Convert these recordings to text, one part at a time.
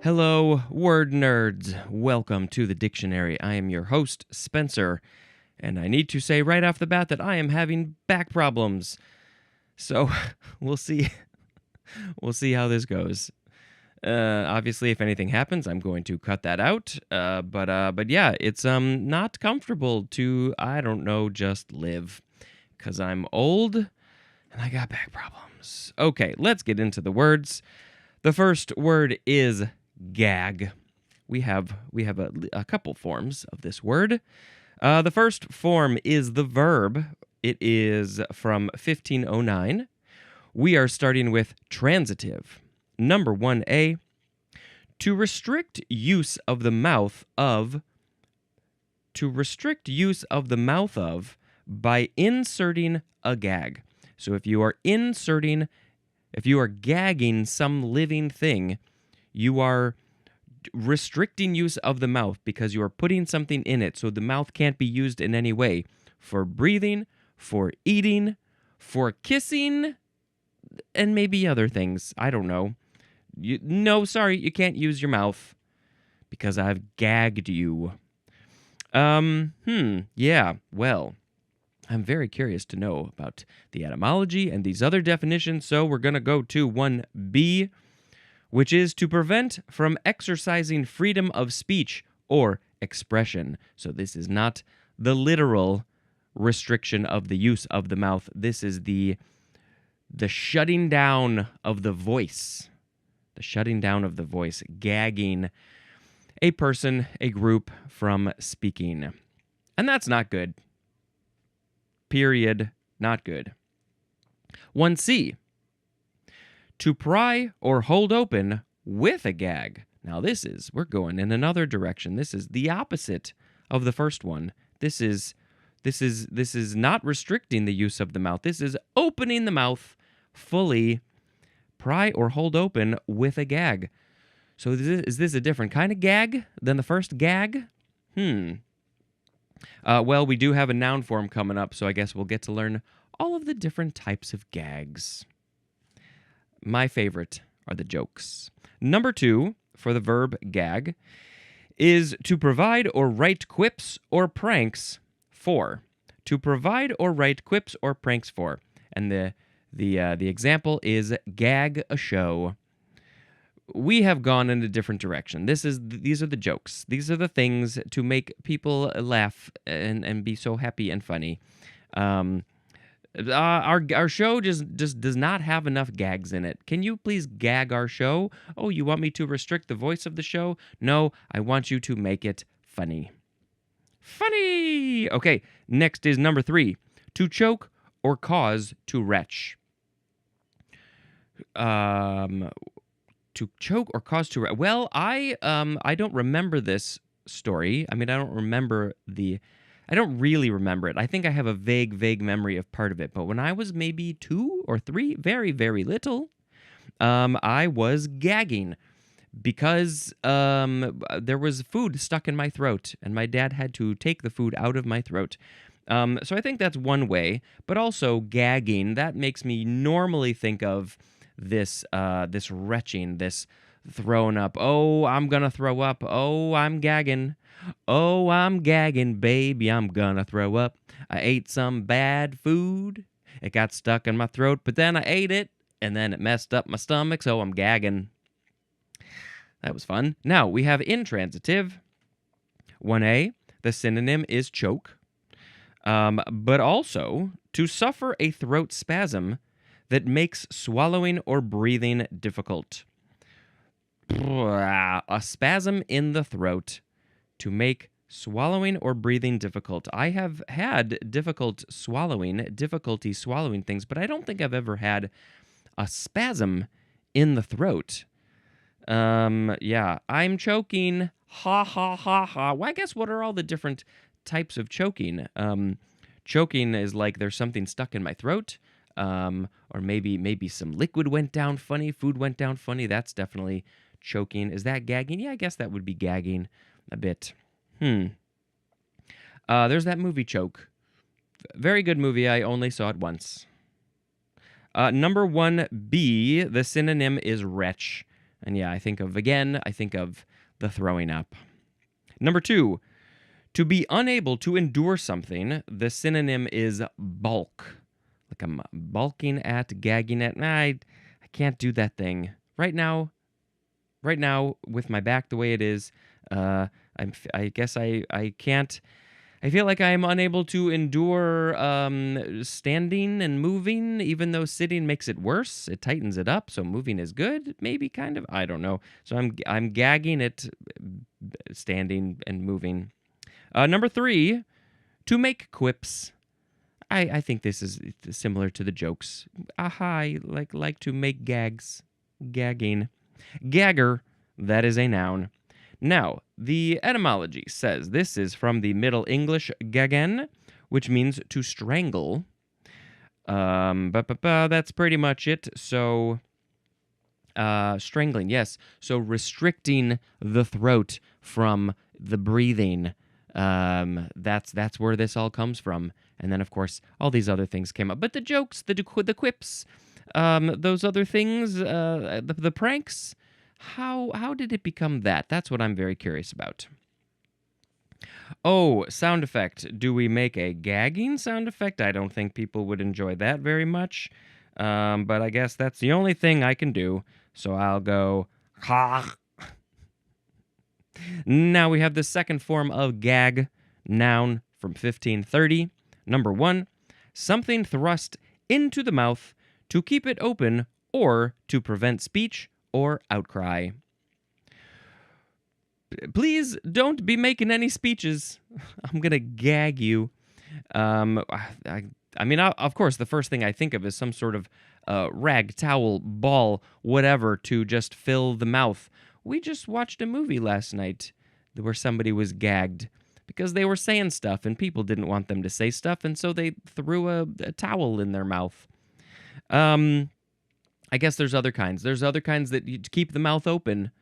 Hello, word nerds. Welcome to the dictionary. I am your host, Spencer, and I need to say right off the bat that I am having back problems. So, we'll see. We'll see how this goes. Obviously, if anything happens, I'm going to cut that out. But yeah, it's not comfortable to, I don't know, just live, because I'm old and I got back problems. Okay, let's get into the words. The first word is gag. We have a couple forms of this word. The first form is the verb. It is from 1509. We are starting with transitive. Number 1A, to restrict use of the mouth of by inserting a gag. So if you are gagging some living thing, you are restricting use of the mouth because you are putting something in it so the mouth can't be used in any way for breathing, for eating, for kissing, and maybe other things. I don't know. Sorry, you can't use your mouth because I've gagged you. Yeah, well, I'm very curious to know about the etymology and these other definitions, so we're going to go to 1B, which is to prevent from exercising freedom of speech or expression. So this is not the literal restriction of the use of the mouth. This is the shutting down of the voice. The shutting down of the voice, gagging a person, a group from speaking. And that's not good. Period. Not good. 1C, to pry or hold open with a gag. Now we're going in another direction. This is the opposite of the first one. This is not restricting the use of the mouth. This is opening the mouth fully, pry or hold open with a gag. So is this a different kind of gag than the first gag? Well, we do have a noun form coming up, so I guess we'll get to learn all of the different types of gags. My favorite are the jokes. Number 2, for the verb gag, is to provide or write quips or pranks for. To provide or write quips or pranks for. And the example is gag a show. We have gone in a different direction. These are the jokes. These are the things to make people laugh and be so happy and funny. Our show just does not have enough gags in it. Can you please gag our show? Oh, you want me to restrict the voice of the show? No, I want you to make it funny. Funny! Okay, next is number 3. To choke or cause to retch. To choke or cause to retch. Well, I don't remember this story. I mean, I don't really remember it. I think I have a vague memory of part of it. But when I was maybe 2 or 3, very, very little, I was gagging because there was food stuck in my throat, and my dad had to take the food out of my throat. So I think that's one way. But also gagging, that makes me normally think of this retching, this thrown up. Oh, I'm gonna throw up. Oh, I'm gagging. Oh, I'm gagging, baby, I'm gonna throw up. I ate some bad food. It got stuck in my throat, but then I ate it, and then it messed up my stomach, so I'm gagging. That was fun. Now, we have intransitive. 1A, the synonym is choke. But also, to suffer a throat spasm that makes swallowing or breathing difficult. A spasm in the throat to make swallowing or breathing difficult. I have had difficulty swallowing things, but I don't think I've ever had a spasm in the throat. Yeah, I'm choking. Ha ha ha ha. Well, I guess what are all the different types of choking? Choking is like there's something stuck in my throat. Or maybe some liquid went down funny, food went down funny. That's definitely choking. Is that gagging? Yeah, I guess that would be gagging a bit. There's that movie Choke. Very good movie. I only saw it once. Number 1B, the synonym is wretch. And yeah, I think of the throwing up. Number 2, to be unable to endure something, the synonym is balk. Like I'm balking at, gagging at. I can't do that thing. Right now, with my back the way it is, I guess I can't. I feel like I'm unable to endure standing and moving, even though sitting makes it worse. It tightens it up, so moving is good, maybe, kind of. I don't know. So I'm gagging at standing and moving. Number 3, to make quips. I think this is similar to the jokes. Aha, I like to make gags. Gagging. Gagger, that is a noun. Now, the etymology says this is from the Middle English gagen, which means to strangle. That's pretty much it. So, strangling, yes. So restricting the throat from the breathing. That's where this all comes from. And then, of course, all these other things came up. But the jokes, the quips, those other things, the pranks, how did it become that? That's what I'm very curious about. Oh, sound effect. Do we make a gagging sound effect? I don't think people would enjoy that very much. But I guess that's the only thing I can do. So I'll go, ha. Now we have the second form of gag, noun from 1530. Number 1, something thrust into the mouth to keep it open or to prevent speech or outcry. Please don't be making any speeches. I'm going to gag you. I mean, of course, the first thing I think of is some sort of rag, towel, ball, whatever to just fill the mouth. We just watched a movie last night where somebody was gagged because they were saying stuff and people didn't want them to say stuff, and so they threw a towel in their mouth. I guess there's other kinds. There's other kinds that you keep the mouth open.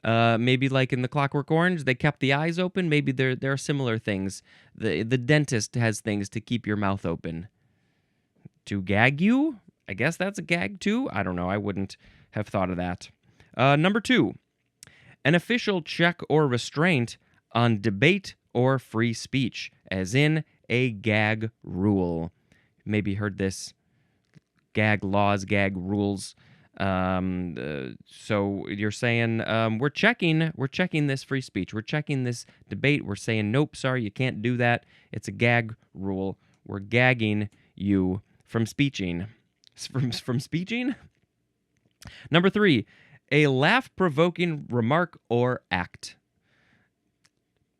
Maybe like in the Clockwork Orange, they kept the eyes open. Maybe there are similar things. The dentist has things to keep your mouth open. To gag you? I guess that's a gag too. I don't know. I wouldn't have thought of that. Number 2, an official check or restraint on debate or free speech, as in a gag rule. Maybe heard this. Gag laws, gag rules. So you're saying we're checking this free speech. We're checking this debate. We're saying nope, sorry, you can't do that. It's a gag rule. We're gagging you from speeching. From speeching? Number 3, a laugh-provoking remark or act.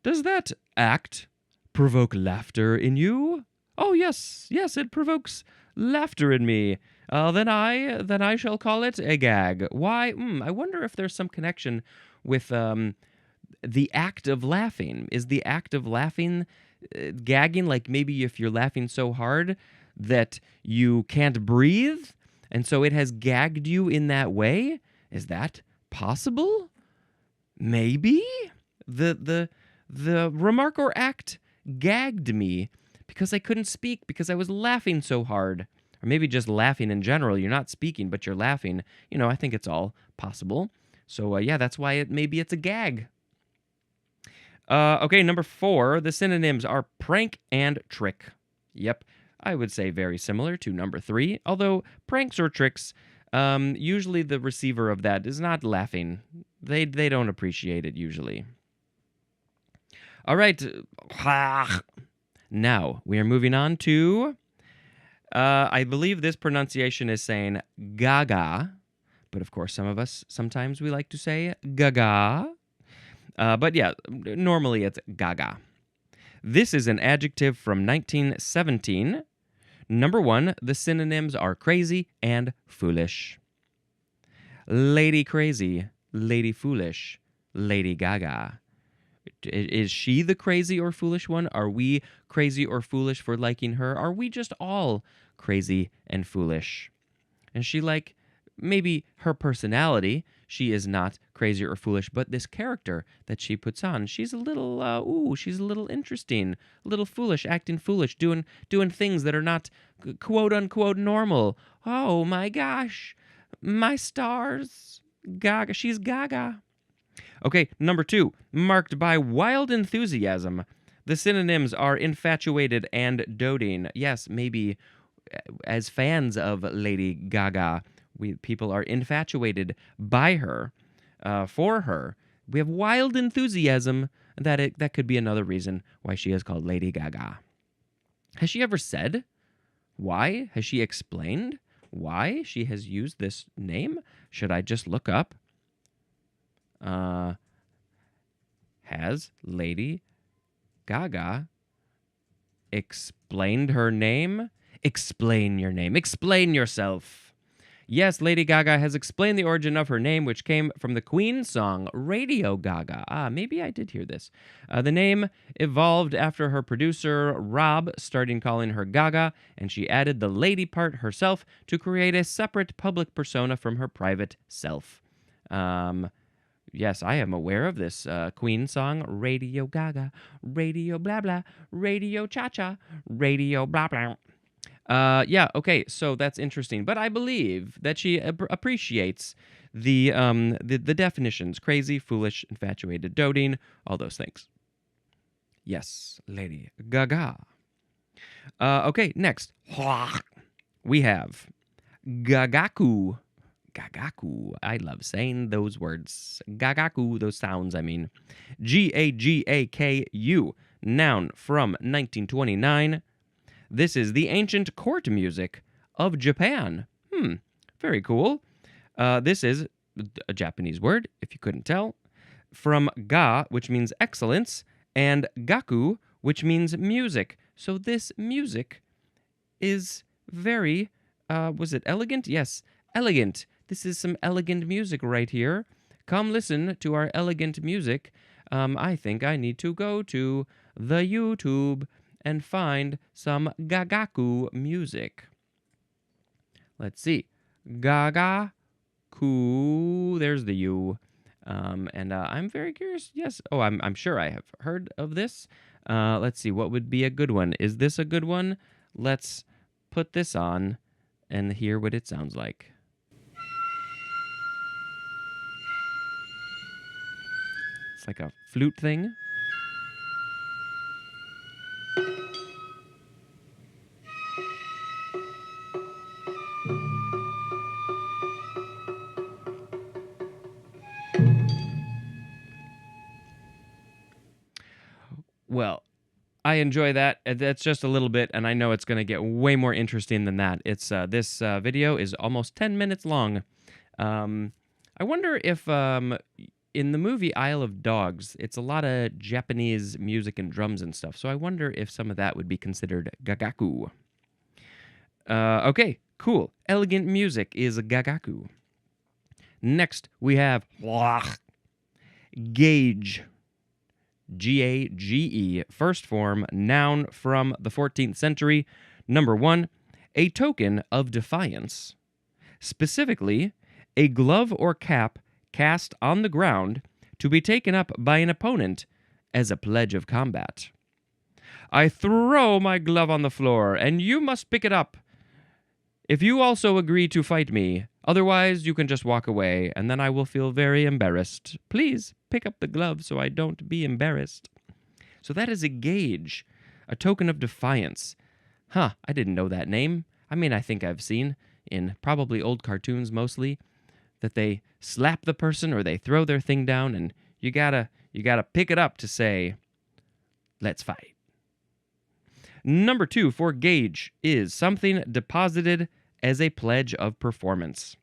Does that act provoke laughter in you? Oh, yes, it provokes laughter in me. Then I shall call it a gag. Why? I wonder if there's some connection with the act of laughing. Is the act of laughing gagging? Like maybe if you're laughing so hard that you can't breathe, and so it has gagged you in that way? Is that possible? Maybe the remark or act gagged me because I couldn't speak because I was laughing so hard. Or maybe just laughing in general. You're not speaking, but you're laughing. I think it's all possible. So, yeah, that's why maybe it's a gag. Okay, number 4, the synonyms are prank and trick. Yep, I would say very similar to number 3, although pranks or tricks, usually the receiver of that is not laughing. They don't appreciate it usually. All right, now we are moving on to... I believe this pronunciation is saying gaga, but of course sometimes we like to say gaga. But yeah, normally it's gaga. This is an adjective from 1917. Number 1, the synonyms are crazy and foolish. Lady crazy, lady foolish, Lady Gaga. Is she the crazy or foolish one? Are we crazy or foolish for liking her? Are we just all crazy and foolish? And she maybe her personality, she is not crazy or foolish, but this character that she puts on, she's a little, she's a little interesting, a little foolish, acting foolish, doing things that are not quote unquote normal. Oh my gosh, my stars. Gaga. She's gaga. Okay, number 2. Marked by wild enthusiasm. The synonyms are infatuated and doting. Yes, maybe as fans of Lady Gaga, people are infatuated by her, for her. We have wild enthusiasm. That could be another reason why she is called Lady Gaga. Has she ever said why? Has she explained why she has used this name? Should I just look up? Has Lady Gaga explained her name? Explain your name. Explain yourself. Yes, Lady Gaga has explained the origin of her name, which came from the Queen song Radio Gaga. Maybe I did hear this. The name evolved after her producer, Rob, started calling her Gaga, and she added the lady part herself to create a separate public persona from her private self. Yes, I am aware of this Queen song, Radio Gaga, Radio blah blah, Radio cha-cha, Radio blah blah. Yeah, okay, so that's interesting. But I believe that she appreciates the definitions: crazy, foolish, infatuated, doting, all those things. Yes, Lady Gaga. Okay, next. We have Gagaku. Gagaku. I love saying those words. Gagaku, those sounds, I mean. Gagaku. Noun from 1929. This is the ancient court music of Japan. Very cool. This is a Japanese word, if you couldn't tell, from ga, which means excellence, and gaku, which means music. So this music is very, was it elegant? Yes, elegant. This is some elegant music right here. Come listen to our elegant music. I think I need to go to the YouTube and find some Gagaku music. Let's see. Gagaku. There's the U. And I'm very curious. Yes. Oh, I'm sure I have heard of this. Let's see. What would be a good one? Is this a good one? Let's put this on and hear what it sounds like. It's like a flute thing. Well, I enjoy that. That's just a little bit, and I know it's going to get way more interesting than that. It's this video is almost 10 minutes long. I wonder if in the movie Isle of Dogs, it's a lot of Japanese music and drums and stuff. So I wonder if some of that would be considered gagaku. Okay, cool. Elegant music is gagaku. Next, we have gauge. Gage. First form, noun from the 14th century. Number 1, a token of defiance. Specifically, a glove or cap cast on the ground to be taken up by an opponent as a pledge of combat. I throw my glove on the floor, and you must pick it up. If you also agree to fight me, otherwise you can just walk away, and then I will feel very embarrassed. Please pick up the glove so I don't be embarrassed. So that is a gauge, a token of defiance. I didn't know that name. I mean, I think I've seen in probably old cartoons mostly that they slap the person or they throw their thing down, and you gotta pick it up to say, let's fight. Number 2 for gauge is something deposited as a pledge of performance.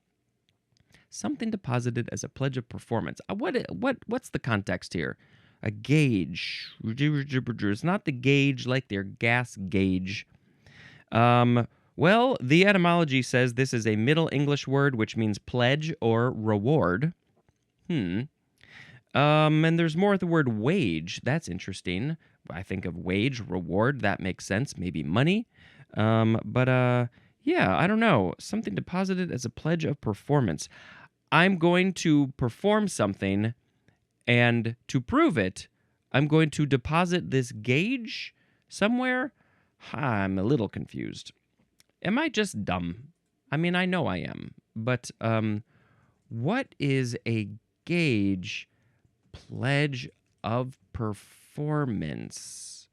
Something deposited as a pledge of performance. What's the context here? A gauge. It's not the gauge like their gas gauge. Well, the etymology says this is a Middle English word which means pledge or reward. And there's more of the word wage. That's interesting. I think of wage, reward. That makes sense. Maybe money. Yeah, I don't know. Something deposited as a pledge of performance. I'm going to perform something, and to prove it, I'm going to deposit this gauge somewhere. I'm a little confused. Am I just dumb? I mean, I know I am. But What is a gauge pledge of performance?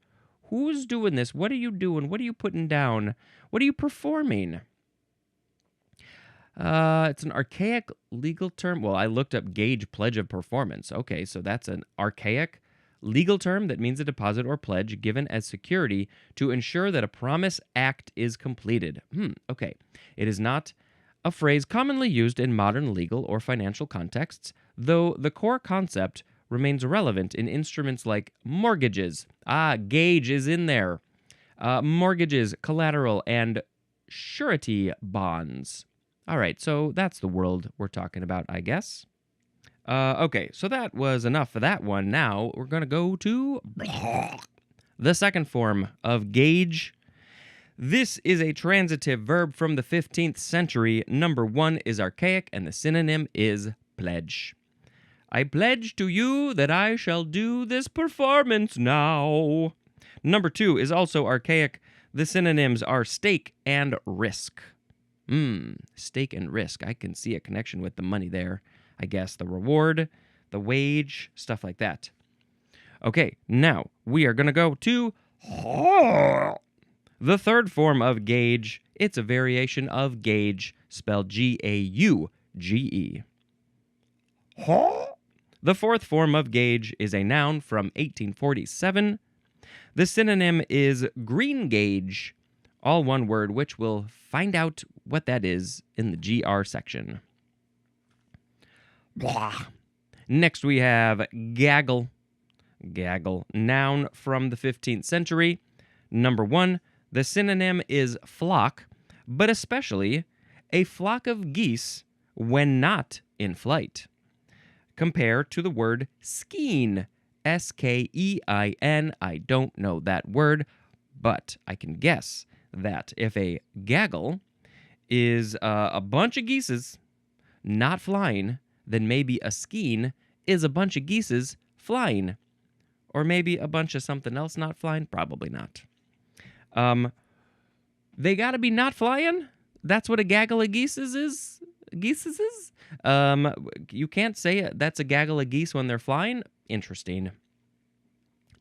Who's doing this? What are you doing? What are you putting down? What are you performing? It's an archaic legal term. Well, I looked up gauge pledge of performance. Okay, so that's an archaic legal term that means a deposit or pledge given as security to ensure that a promise act is completed. Okay. It is not a phrase commonly used in modern legal or financial contexts, though the core concept remains relevant in instruments like mortgages. Gauge is in there. Mortgages, collateral, and surety bonds. All right, so that's the world we're talking about, I guess. Okay, so that was enough for that one. Now we're going to go to the second form of gauge. This is a transitive verb from the 15th century. Number 1 is archaic, and the synonym is pledge. I pledge to you that I shall do this performance now. Number 2 is also archaic. The synonyms are stake and risk. Stake and risk. I can see a connection with the money there. I guess the reward, the wage, stuff like that. Okay, now we are going to go to the third form of gauge. It's a variation of gauge, spelled G-A-U-G-E. The fourth form of gauge is a noun from 1847. The synonym is green gauge, all one word, which we'll find out what that is in the GR section. Next we have gaggle. Gaggle, noun from the 15th century. Number 1, the synonym is flock, but especially a flock of geese when not in flight. Compare to the word skein, S-K-E-I-N. I don't know that word, but I can guess that if a gaggle is a bunch of geeses not flying, then maybe a skein is a bunch of geeses flying. Or maybe a bunch of something else not flying? Probably not. They gotta be not flying? That's what a gaggle of geeses is? Geeses is? You can't say that's a gaggle of geese when they're flying? Interesting.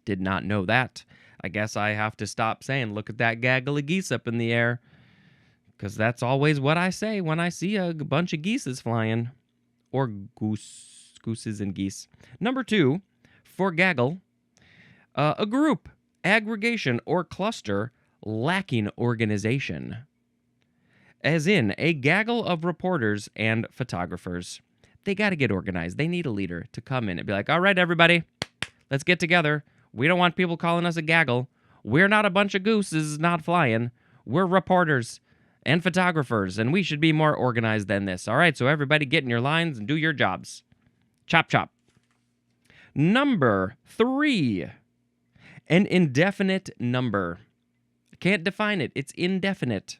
Did not know that. I guess I have to stop saying, look at that gaggle of geese up in the air. Because that's always what I say when I see a bunch of geeses flying. Or gooses and geese. Number 2, for gaggle, a group, aggregation, or cluster lacking organization. As in, a gaggle of reporters and photographers. They got to get organized. They need a leader to come in and be like, all right, everybody, let's get together. We don't want people calling us a gaggle. We're not a bunch of gooses not flying. We're reporters and photographers, and we should be more organized than this. All right, so everybody get in your lines and do your jobs. Chop, chop. Number 3, an indefinite number. Can't define it. It's indefinite.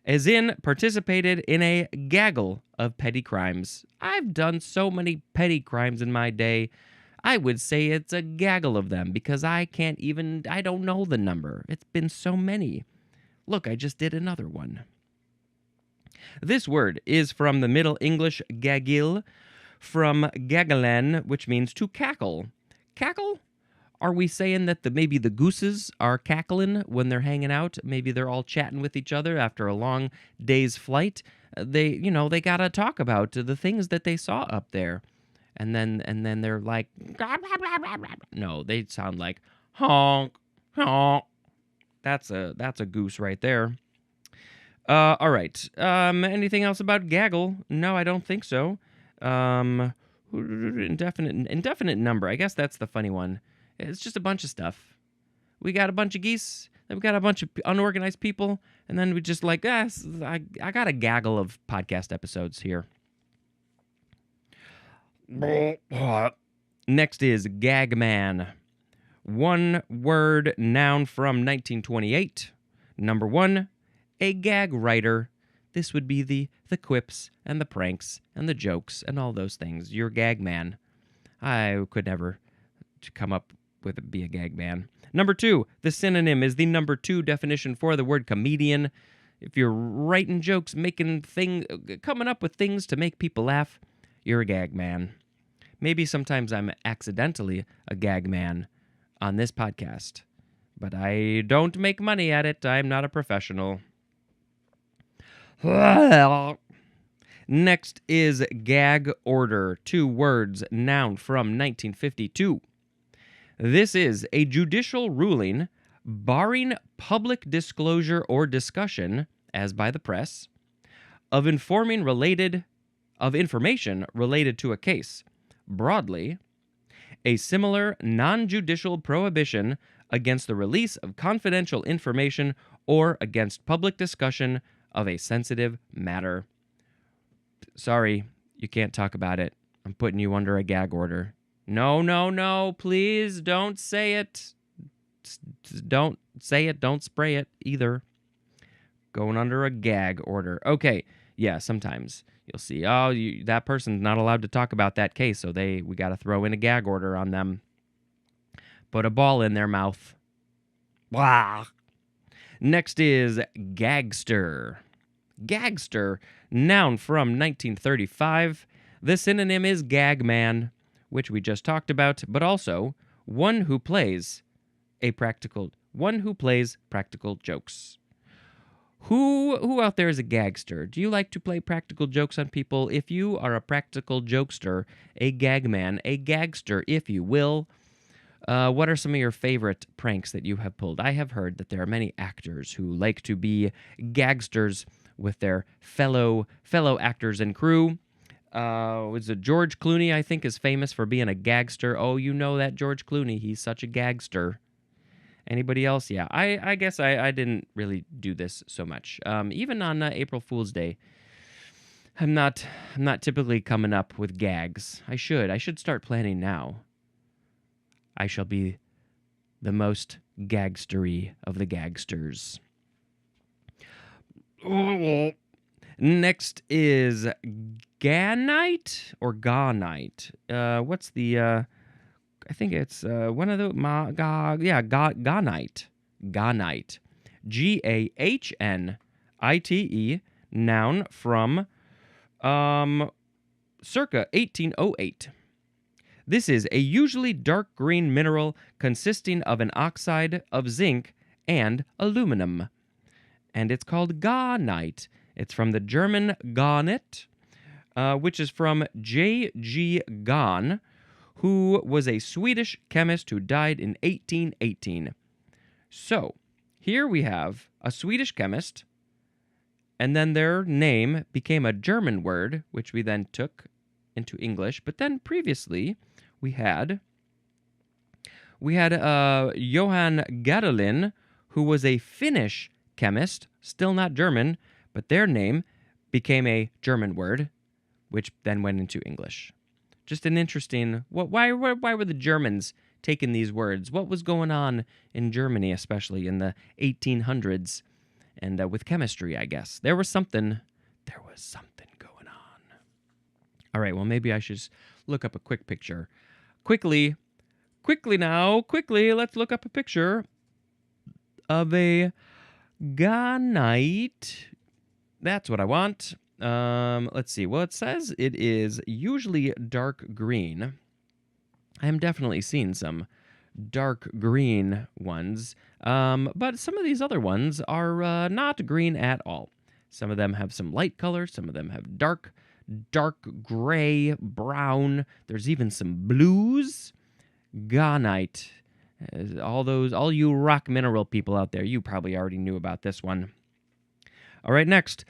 As in, participated in a gaggle of petty crimes. I've done so many petty crimes in my day. I would say it's a gaggle of them because I don't know the number. It's been so many. Look, I just did another one. This word is from the Middle English gagil, from gagelen, which means to cackle. Cackle? Are we saying that maybe the gooses are cackling when they're hanging out? Maybe they're all chatting with each other after a long day's flight. They gotta talk about the things that they saw up there. And then they're like, no, they sound like honk, honk. That's a goose right there. All right. Anything else about gaggle? No, I don't think so. Indefinite number. I guess that's the funny one. It's just a bunch of stuff. We got a bunch of geese, then we got a bunch of unorganized people, and then we just like, I got a gaggle of podcast episodes here. Next is gagman. One word noun from 1928. Number 1, a gag writer. This would be the quips and the pranks and the jokes and all those things. Your gag man. I could never come up with be a gag man. Number 2, the synonym is the number 2 definition for the word comedian. If you're writing jokes, coming up with things to make people laugh, you're a gag man. Maybe sometimes I'm accidentally a gag man on this podcast, but I don't make money at it. I'm not a professional. Next is gag order. 2 words, noun from 1952. This is a judicial ruling barring public disclosure or discussion, as by the press, of information related to a case. Broadly, a similar non-judicial prohibition against the release of confidential information or against public discussion of a sensitive matter. Sorry, you can't talk about it. I'm putting you under a gag order. No, please don't say it. Don't say it, don't spray it either. Going under a gag order. Okay, yeah, sometimes you'll see, that person's not allowed to talk about that case, so we got to throw in a gag order on them. Put a ball in their mouth. Blah. Next is gagster. Gagster, noun from 1935. The synonym is gagman, which we just talked about, but also one who plays practical jokes. Who out there is a gagster? Do you like to play practical jokes on people? If you are a practical jokester, a gagman, a gagster, if you will, what are some of your favorite pranks that you have pulled? I have heard that there are many actors who like to be gagsters with their fellow actors and crew. Was it George Clooney, I think, is famous for being a gagster. Oh, you know that George Clooney. He's such a gagster. Anybody else? Yeah, I guess I didn't really do this so much. Even on April Fool's Day, I'm not typically coming up with gags. I should start planning now. I shall be the most gagstery of the gagsters. Next is ganite or gawnite. What's the I think it's one of the gawnite. Gawnite. Gahnite, noun from circa 1808. This is a usually dark green mineral consisting of an oxide of zinc and aluminum. And it's called gawnite. It's from the German Garnet, which is from J.G. Gahn, who was a Swedish chemist who died in 1818. So, here we have a Swedish chemist, and then their name became a German word, which we then took into English. But then previously, we had Johann Gadelin, who was a Finnish chemist, still not German, but their name became a German word, which then went into English. Just an interesting... Why were the Germans taking these words? What was going on in Germany, especially in the 1800s? And with chemistry, I guess. There was something going on. All right, well, maybe I should just look up a quick picture. Quickly, let's look up a picture of a gawnite. That's what I want. Let's see. Well, it says it is usually dark green. I am definitely seeing some dark green ones, but some of these other ones are not green at all. Some of them have some light color. Some of them have dark gray, brown. There's even some blues. Gawnite. All you rock mineral people out there, you probably already knew about this one. All right, next.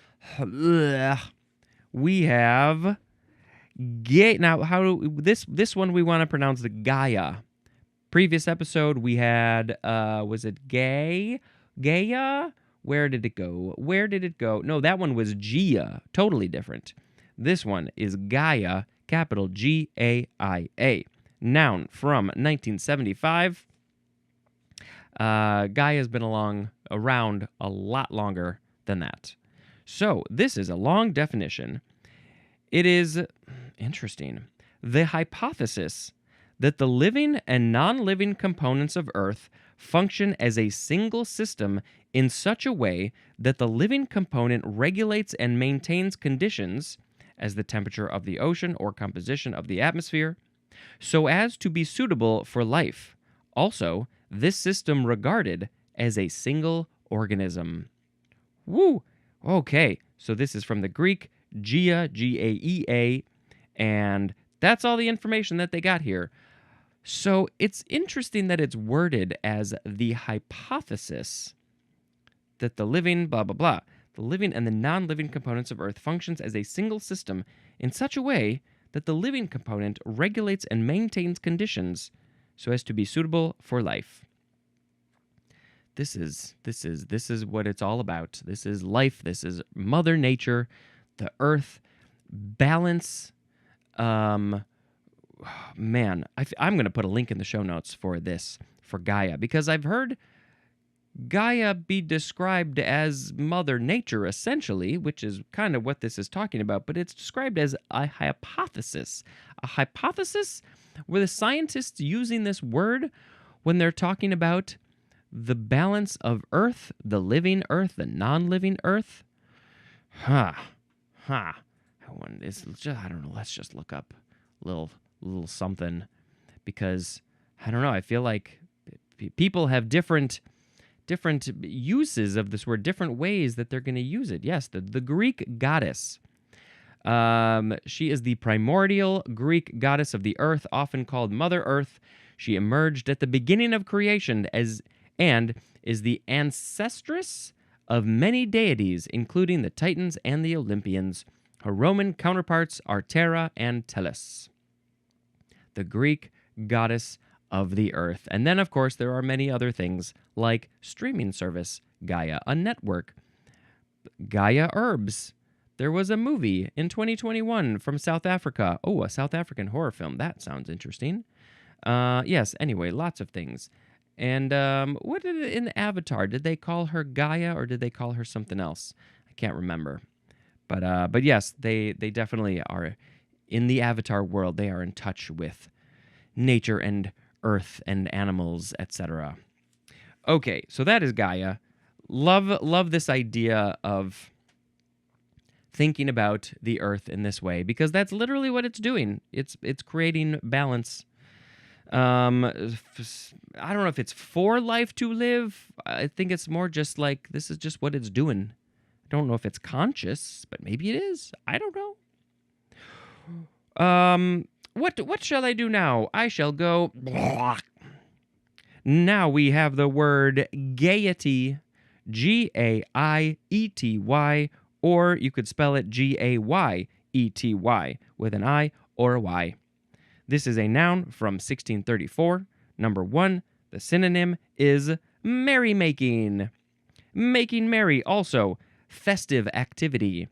We have now this one we want to pronounce the Gaia. Previous episode we had was it Gaia? Where did it go? No, that one was Gia. Totally different. This one is Gaia, capital Gaia. Noun from 1975. Gaia's been around a lot longer than that. So, this is a long definition. It is interesting. The hypothesis that the living and non-living components of Earth function as a single system in such a way that the living component regulates and maintains conditions as the temperature of the ocean or composition of the atmosphere, so as to be suitable for life. Also, this system regarded as a single organism. Woo! Okay, so this is from the Greek, Gaia, Gaea, and that's all the information that they got here. So it's interesting that it's worded as the hypothesis that the living, blah, blah, blah, the living and the non-living components of Earth functions as a single system in such a way that the living component regulates and maintains conditions so as to be suitable for life. This is what it's all about. This is life. This is Mother Nature, the Earth, balance. Man, I'm going to put a link in the show notes for this, for Gaia, because I've heard Gaia be described as Mother Nature, essentially, which is kind of what this is talking about, but it's described as a hypothesis. A hypothesis? Were the scientists using this word when they're talking about the balance of Earth, the living Earth, the non-living Earth? I don't know, let's just look up a little something, because, I don't know, I feel like people have different uses of this word, different ways that they're going to use it. Yes, the Greek goddess. She is the primordial Greek goddess of the earth, often called Mother Earth. She emerged at the beginning of creation and is the ancestress of many deities, including the Titans and the Olympians. Her Roman counterparts are Terra and Tellus, the Greek goddess of the earth. And then, of course, there are many other things like streaming service, Gaia, a network, Gaia Herbs. There was a movie in 2021 from South Africa. Oh, a South African horror film. That sounds interesting. Yes, anyway, lots of things. And what did it in Avatar? Did they call her Gaia or did they call her something else? I can't remember. But yes, they definitely are in the Avatar world. They are in touch with nature and earth and animals, etc. Okay, so that is Gaia. Love this idea of thinking about the earth in this way, because that's literally what it's doing. It's creating balance. I don't know if it's for life to live. I think it's more just like this is just what it's doing. I don't know if it's conscious, but maybe it is. I don't know. What shall I do now? I shall go. Now we have the word gaiety, Gaiyety, or you could spell it Gayety with an I or a Y. This is a noun from 1634. Number 1, the synonym is merrymaking. Making merry, also festive activity.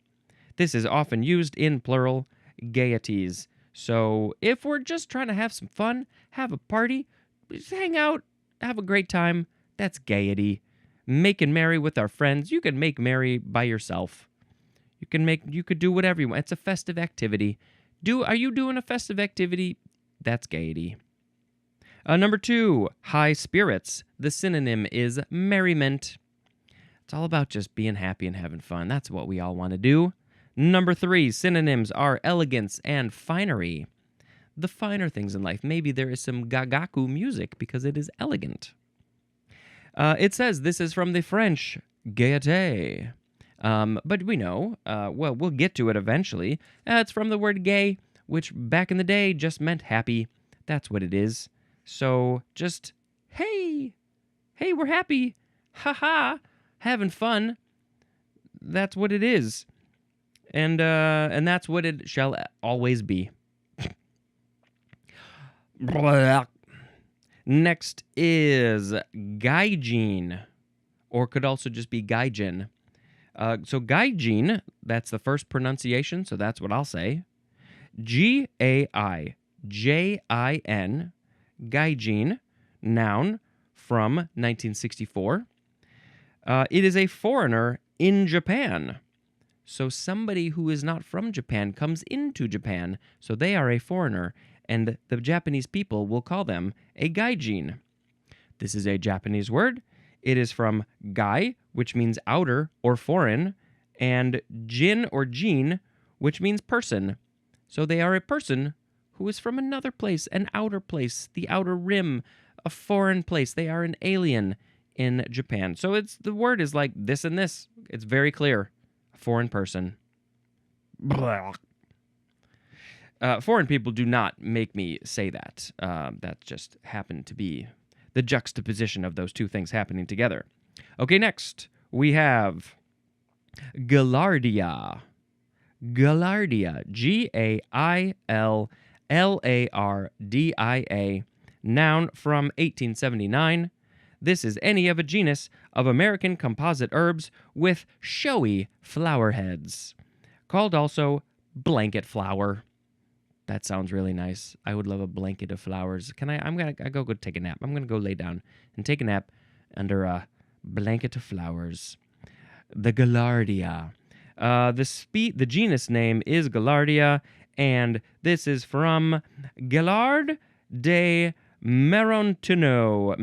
This is often used in plural, gaieties. So if we're just trying to have some fun, have a party, just hang out, have a great time, that's gaiety. Making merry with our friends. You can make merry by yourself. You could do whatever you want. It's a festive activity. Are you doing a festive activity? That's gaiety. Number 2, high spirits. The synonym is merriment. It's all about just being happy and having fun. That's what we all want to do. Number 3, synonyms are elegance and finery. The finer things in life. Maybe there is some gagaku music because it is elegant. It says this is from the French, gaieté. But we know, we'll get to it eventually. It's from the word gay, which back in the day just meant happy. That's what it is. So just, hey, we're happy. Ha-ha, having fun. That's what it is. And that's what it shall always be. Next is gaijin, or could also just be gaijin. So gaijin, that's the first pronunciation, so that's what I'll say. Gaijin, gaijin, noun from 1964. It is a foreigner in Japan. So somebody who is not from Japan comes into Japan, so they are a foreigner, and the Japanese people will call them a gaijin. This is a Japanese word. It is from gai, which means outer or foreign, and jin or jin, which means person. So they are a person who is from another place, an outer place, the outer rim, a foreign place. They are an alien in Japan. So the word is like this and this. It's very clear. A foreign person. Blah. Foreign people do not make me say that. That just happened to be the juxtaposition of those two things happening together. Okay, next we have Gaillardia. Gaillardia. Gaillardia. Noun from 1879. This is any of a genus of American composite herbs with showy flower heads, called also blanket flower. That sounds really nice. I would love a blanket of flowers. I'm gonna go take a nap. I'm gonna go lay down and take a nap under a blanket of flowers. The Gaillardia. The genus name is Gaillardia, and this is from Gaillard de Merontonneau.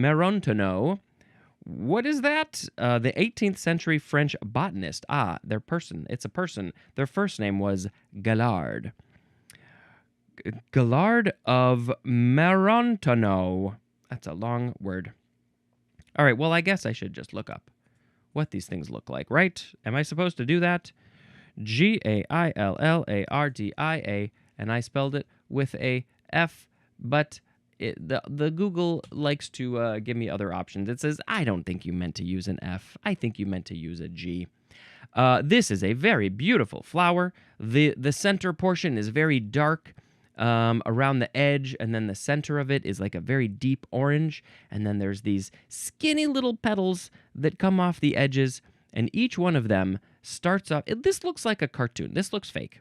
What is that? The 18th century French botanist. It's a person. Their first name was Gaillard. Gaillard of Merontonneau. That's a long word. All right, well, I guess I should just look up what these things look like, right? Am I supposed to do that? Gaillardia, and I spelled it with a F, but the Google likes to give me other options. It says, I don't think you meant to use an F. I think you meant to use a G. This is a very beautiful flower. The center portion is very dark around the edge, and then the center of it is like a very deep orange, and then there's these skinny little petals that come off the edges, and each one of them starts off... This looks like a cartoon. This looks fake.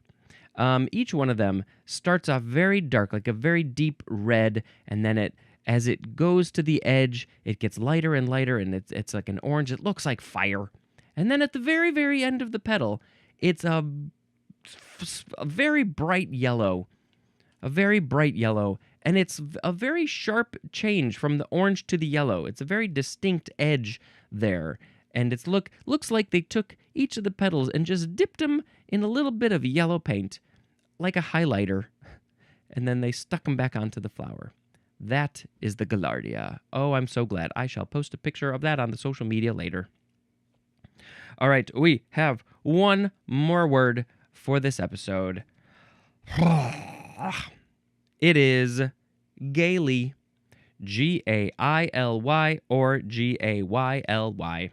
Each one of them starts off very dark, like a very deep red, and then as it goes to the edge, it gets lighter and lighter, and it's like an orange. It looks like fire. And then at the very, very end of the petal, it's a very bright yellow. And it's a very sharp change from the orange to the yellow. It's a very distinct edge there. And it looks like they took each of the petals and just dipped them in a little bit of yellow paint, like a highlighter, and then they stuck them back onto the flower. That is the Gaillardia. Oh, I'm so glad. I shall post a picture of that on the social media later. All right, we have one more word for this episode. It is gaily. Gaily or Gayly.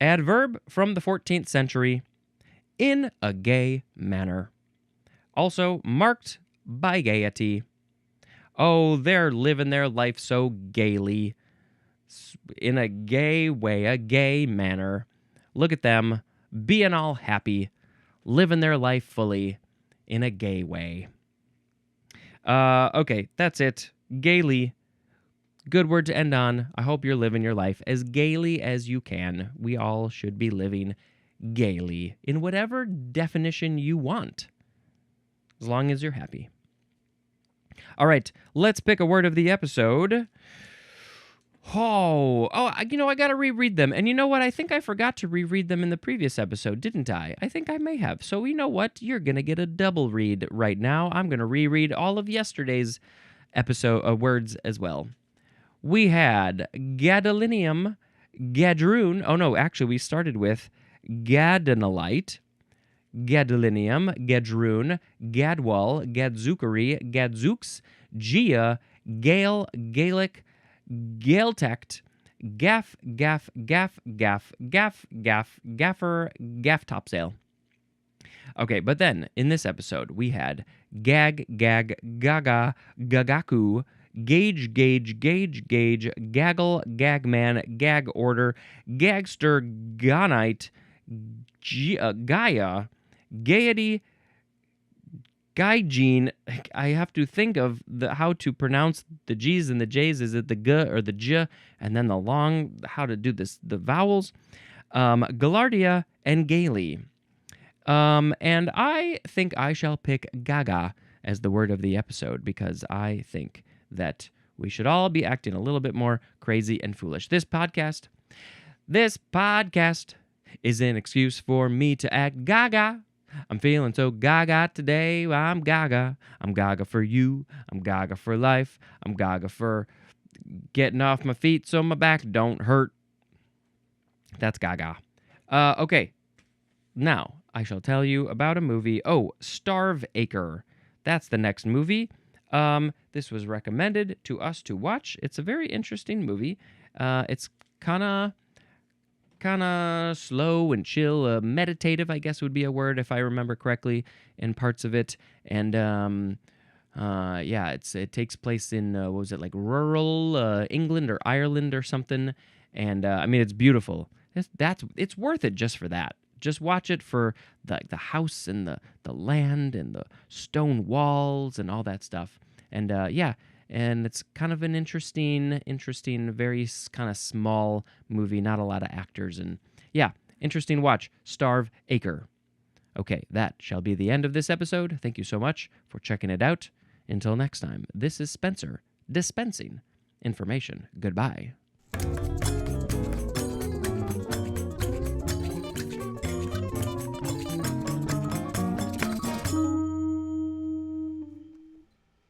Adverb from the 14th century, in a gay manner. Also marked by gaiety. Oh, they're living their life so gaily, in a gay way, a gay manner. Look at them, being all happy, living their life fully, in a gay way. Okay, that's it. Gaily. Good word to end on. I hope you're living your life as gaily as you can. We all should be living gaily in whatever definition you want, as long as you're happy. All right, let's pick a word of the episode. I got to reread them. And you know what? I think I forgot to reread them in the previous episode, didn't I? I think I may have. So you know what? You're going to get a double read right now. I'm going to reread all of yesterday's episode words as well. We had gadolinium, gadroon. Oh, no, actually, we started with gadonolite, gadolinium, gadroon, gadwall, gadzookery, gadzooks, gia, gale, gaelic, gaeltect, gaff, gaffer, gaff topsail. Okay, but then in this episode, we had gag, gaga, gagaku, gauge, gaggle, gagman, gag order, gagster, gonite, Gaia, gaiety, gaijin. I have to think of how to pronounce the G's and the J's. Is it the G or the J? And then how to do this, the vowels. Gaillardia and gaily. And I think I shall pick gaga as the word of the episode, because I think that we should all be acting a little bit more crazy and foolish. This podcast is an excuse for me to act gaga. I'm feeling so gaga today. I'm gaga. I'm gaga for you. I'm gaga for life. I'm gaga for getting off my feet so my back don't hurt. That's gaga. Okay. Now, I shall tell you about a movie. Oh, Starve Acre. That's the next movie. This was recommended to us to watch. It's a very interesting movie. It's kind of slow and chill, meditative, I guess would be a word if I remember correctly, in parts of it. And yeah, it takes place in what was it, like rural England or Ireland or something. And I mean, it's beautiful. It's worth it just for that. Just watch it for the house and the land and the stone walls and all that stuff. And yeah, and it's kind of an interesting, very kind of small movie. Not a lot of actors, and yeah, interesting watch. Starve Acre. Okay, that shall be the end of this episode. Thank you so much for checking it out. Until next time, this is Spencer dispensing information. Goodbye.